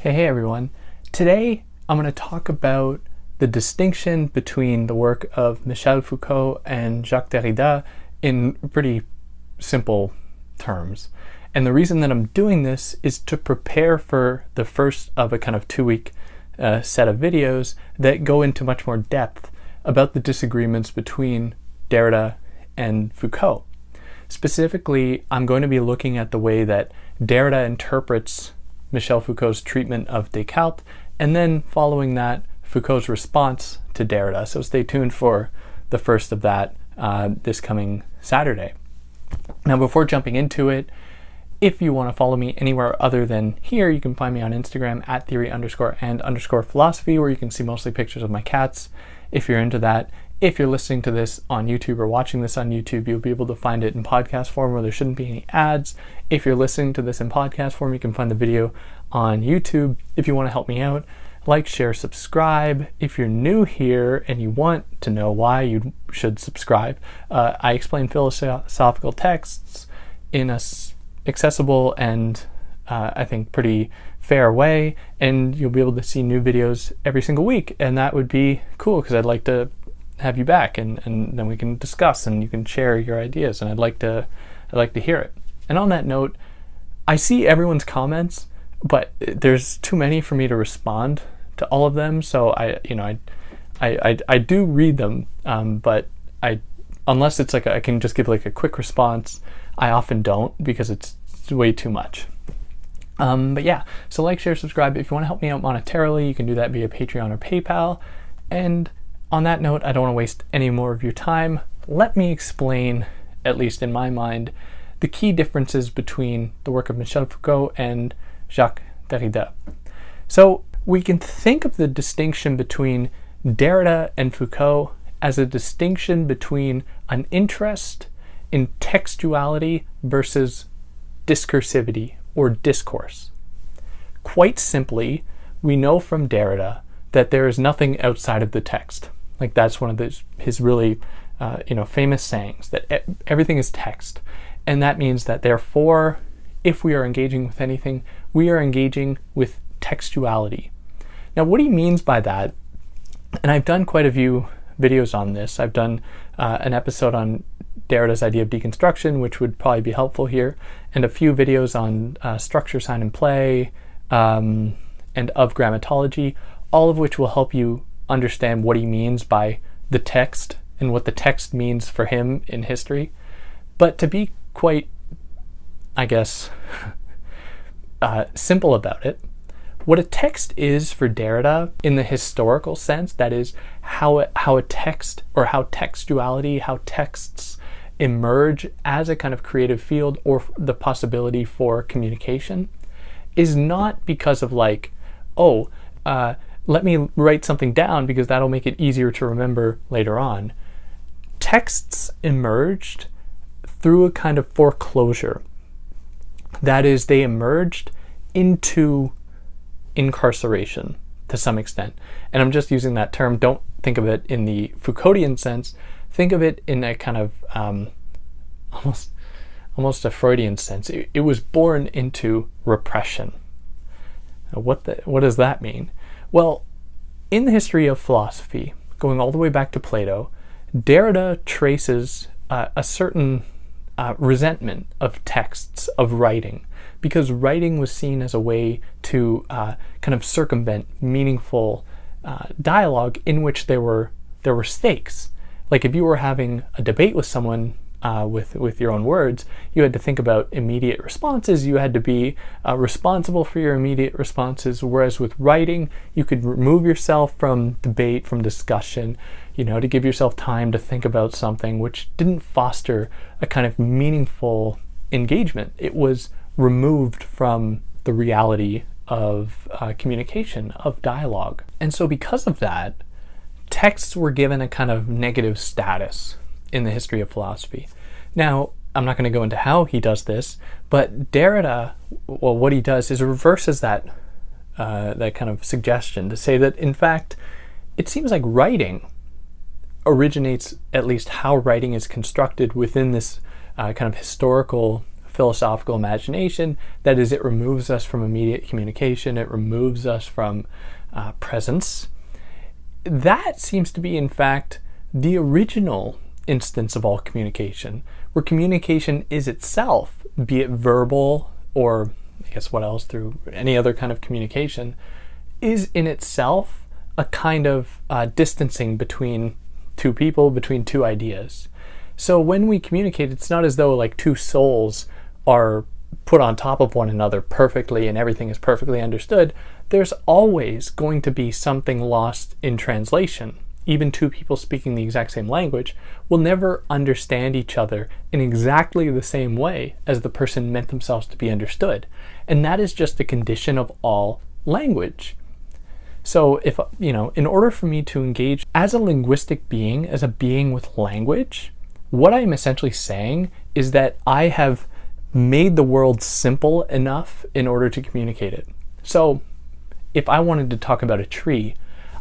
Hey everyone. Today I'm going to talk about the distinction between the work of Michel Foucault and Jacques Derrida in pretty simple terms. And the reason that I'm doing this is to prepare for the first of a kind of 2-week set of videos that go into much more depth about the disagreements between Derrida and Foucault. Specifically, I'm going to be looking at the way that Derrida interprets Michel Foucault's treatment of Descartes, and then following that, Foucault's response to Derrida. So stay tuned for the first of that this coming Saturday. Now, before jumping into it, if you want to follow me anywhere other than here, you can find me on Instagram at theory_and_philosophy, where you can see mostly pictures of my cats, if you're into that. If you're listening to this on YouTube or watching this on YouTube, you'll be able to find it in podcast form where there shouldn't be any ads. If you're listening to this in podcast form, you can find the video on YouTube. If you want to help me out, like, share, subscribe. If you're new here and you want to know why you should subscribe, I explain philosophical texts in a accessible and I think pretty fair way, and you'll be able to see new videos every single week, and that would be cool because I'd like to have you back, and then we can discuss and you can share your ideas, and I'd like to hear it. And on that note, I see everyone's comments, but there's too many for me to respond to all of them, so I do read them, but unless it's like I can just give like a quick response, I often don't because it's way too much. But yeah, so like, share, subscribe. If you want to help me out monetarily, you can do that via Patreon or PayPal. And on that note, I don't want to waste any more of your time. Let me explain, at least in my mind, the key differences between the work of Michel Foucault and Jacques Derrida. So we can think of the distinction between Derrida and Foucault as a distinction between an interest in textuality versus discursivity or discourse. Quite simply, we know from Derrida that there is nothing outside of the text. Like, that's one of his really famous sayings, that everything is text. And that means that therefore, if we are engaging with anything, we are engaging with textuality. Now, what he means by that, and I've done quite a few videos on this. I've done an episode on Derrida's idea of deconstruction, which would probably be helpful here, and a few videos on structure, sign, and play, and of grammatology, all of which will help you understand what he means by the text and what the text means for him in history. But to be quite, I guess, simple about it, what a text is for Derrida in the historical sense, that is how a text, or how textuality, how texts emerge as a kind of creative field or the possibility for communication, is not because of like, let me write something down because that'll make it easier to remember later on. Texts emerged through a kind of foreclosure. That is, they emerged into incarceration to some extent. And I'm just using that term. Don't think of it in the Foucauldian sense. Think of it in a kind of almost a Freudian sense. It was born into repression. Now, what does that mean? Well, in the history of philosophy, going all the way back to Plato, Derrida traces a certain resentment of texts, of writing, because writing was seen as a way to kind of circumvent meaningful dialogue in which there were stakes. Like, if you were having a debate with someone with your own words, you had to think about immediate responses. You had to be responsible for your immediate responses. Whereas with writing, you could remove yourself from debate, from discussion, to give yourself time to think about something, which didn't foster a kind of meaningful engagement. It was removed from the reality of communication, of dialogue. And so because of that, texts were given a kind of negative status in the history of philosophy. Now, I'm not going to go into how he does this, but Derrida, well, what he does is reverses that kind of suggestion to say that, in fact, it seems like writing originates, at least how writing is constructed within this kind of historical philosophical imagination. That is, it removes us from immediate communication, it removes us from presence. That seems to be, in fact, the original instance of all communication, where communication is itself, be it verbal or I guess what else, through any other kind of communication, is in itself a kind of distancing between two people, between two ideas. So when we communicate, it's not as though like two souls are put on top of one another perfectly and everything is perfectly understood. There's always going to be something lost in translation. Even two people speaking the exact same language will never understand each other in exactly the same way as the person meant themselves to be understood. And that is just a condition of all language. So if, in order for me to engage as a linguistic being, as a being with language, what I'm essentially saying is that I have made the world simple enough in order to communicate it. So if I wanted to talk about a tree,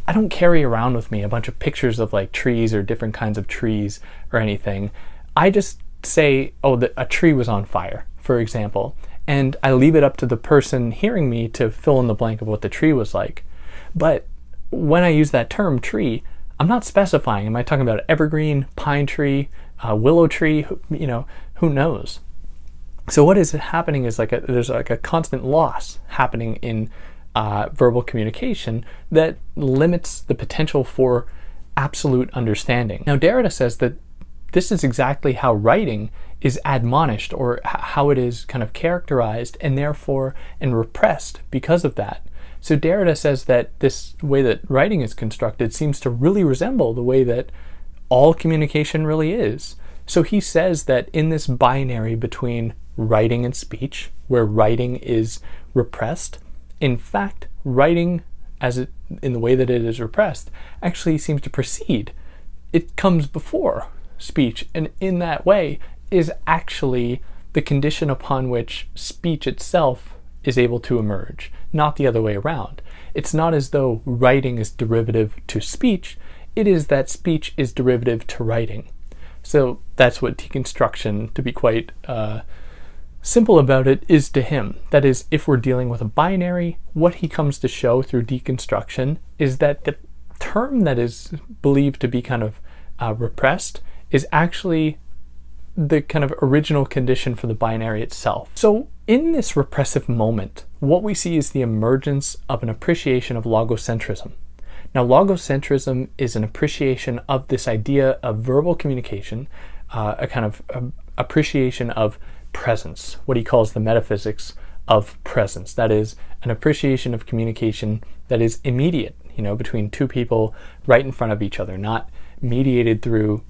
I don't carry around with me a bunch of pictures of like trees or different kinds of trees or anything. I just say, a tree was on fire, for example, and I leave it up to the person hearing me to fill in the blank of what the tree was like. But when I use that term tree, I'm not specifying. Am I talking about evergreen, pine tree, willow tree? Who knows? So what is happening is there's a constant loss happening in verbal communication that limits the potential for absolute understanding. Now, Derrida says that this is exactly how writing is admonished, or how it is kind of characterized and therefore repressed because of that. So Derrida says that this way that writing is constructed seems to really resemble the way that all communication really is. So he says that in this binary between writing and speech, where writing is repressed, in fact, writing, in the way that it is repressed, actually seems to precede. It comes before speech, and in that way is actually the condition upon which speech itself is able to emerge, not the other way around. It's not as though writing is derivative to speech, it is that speech is derivative to writing. So that's what deconstruction, to be quite simple about it, is to him. That is, if we're dealing with a binary, what he comes to show through deconstruction is that the term that is believed to be kind of repressed is actually the kind of original condition for the binary itself. So in this repressive moment, what we see is the emergence of an appreciation of logocentrism. Now, logocentrism is an appreciation of this idea of verbal communication, a kind of appreciation of presence, what he calls the metaphysics of presence. That is, an appreciation of communication that is immediate, between two people right in front of each other, not mediated through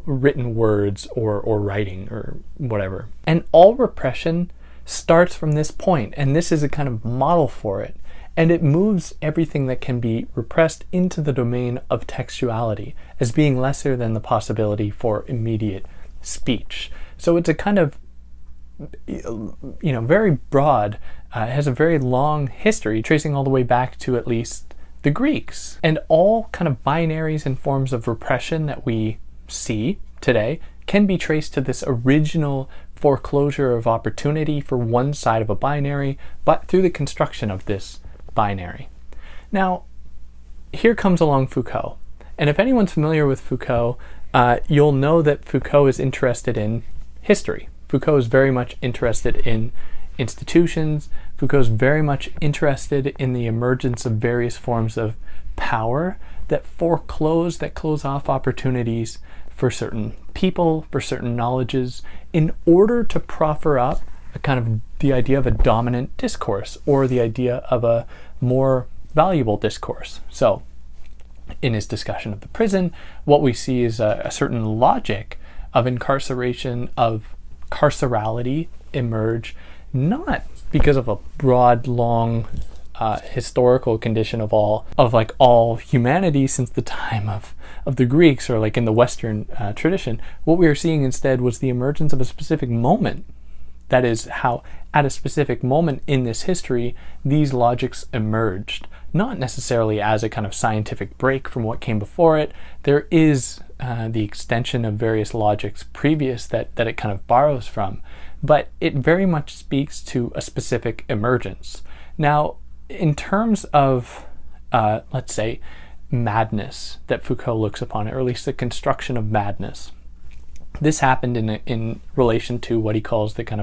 written words or writing or whatever. And all repression starts from this point, and this is a kind of model for it. And it moves everything that can be repressed into the domain of textuality as being lesser than the possibility for immediate speech. So it's a kind of, very broad, has a very long history, tracing all the way back to at least the Greeks. And all kind of binaries and forms of repression that we see today can be traced to this original foreclosure of opportunity for one side of a binary, but through the construction of this binary. Now, here comes along Foucault. And if anyone's familiar with Foucault, you'll know that Foucault is interested in history. Foucault is very much interested in institutions. Foucault is very much interested in the emergence of various forms of power that close off opportunities for certain people, for certain knowledges, in order to proffer up a kind of the idea of a dominant discourse, or the idea of a more valuable discourse. So in his discussion of the prison, what we see is a certain logic of incarceration, of carcerality emerge, not because of a broad, long historical condition of all humanity since the time of the Greeks, or like in the Western tradition. What we are seeing instead was the emergence of a specific moment That is how, at a specific moment in this history, these logics emerged. Not necessarily as a kind of scientific break from what came before it. There is the extension of various logics previous that it kind of borrows from, but it very much speaks to a specific emergence. Now, in terms of, let's say, madness that Foucault looks upon, or at least the construction of madness, this happened in relation to what he calls the kind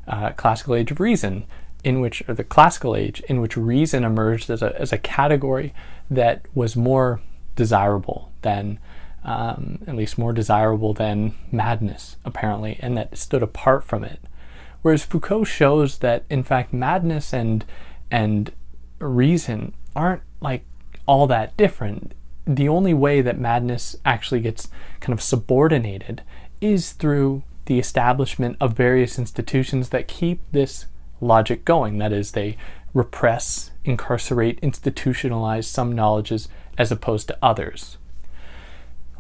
of classical age of reason, or the classical age, in which reason emerged as a category that was more desirable than, at least more desirable than madness, apparently, and that stood apart from it. Whereas Foucault shows that, in fact, madness and reason aren't like all that different. The only way that madness actually gets kind of subordinated is through the establishment of various institutions that keep this logic going. That is, they repress, incarcerate, institutionalize some knowledges as opposed to others,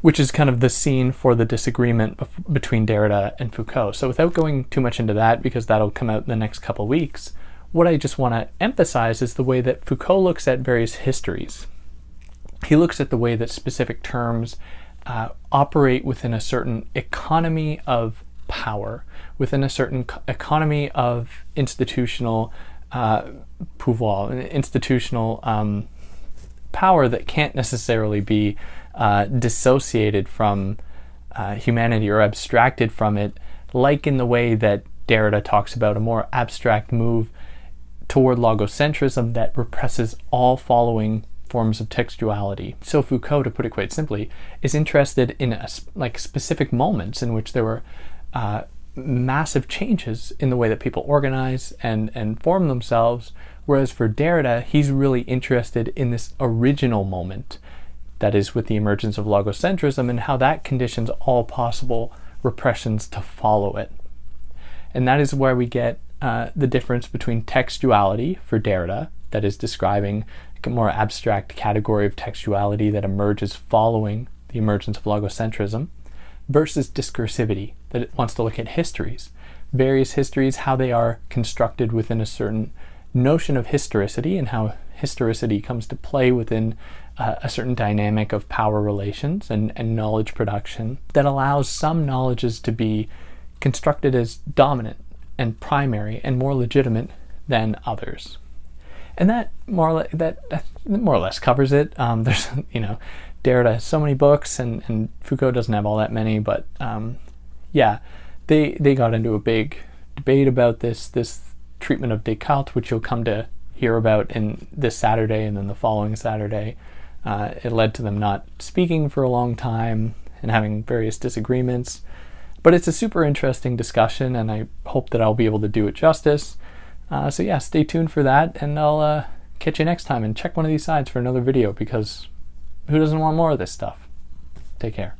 which is kind of the scene for the disagreement between Derrida and Foucault. So without going too much into that, because that'll come out in the next couple of weeks, what I just want to emphasize is the way that Foucault looks at various histories. He looks at the way that specific terms operate within a certain economy of power, within a certain economy of institutional pouvoir, institutional power that can't necessarily be dissociated from humanity or abstracted from it, like in the way that Derrida talks about a more abstract move toward logocentrism that represses all following forms of textuality. So Foucault, to put it quite simply, is interested in specific moments in which there were massive changes in the way that people organize and form themselves, whereas for Derrida, he's really interested in this original moment, that is, with the emergence of logocentrism, and how that conditions all possible repressions to follow it. And that is where we get the difference between textuality for Derrida, that is describing a more abstract category of textuality that emerges following the emergence of logocentrism, versus discursivity, that it wants to look at histories, various histories, how they are constructed within a certain notion of historicity, and how historicity comes to play within a certain dynamic of power relations and knowledge production that allows some knowledges to be constructed as dominant and primary and more legitimate than others. And that more or less covers it. There's, Derrida has so many books, and Foucault doesn't have all that many, but yeah, they got into a big debate about this treatment of Descartes, which you'll come to hear about in this Saturday and then the following Saturday. It led to them not speaking for a long time and having various disagreements. But it's a super interesting discussion, and I hope that I'll be able to do it justice. So yeah, stay tuned for that, and I'll catch you next time, and check one of these sites for another video, because who doesn't want more of this stuff? Take care.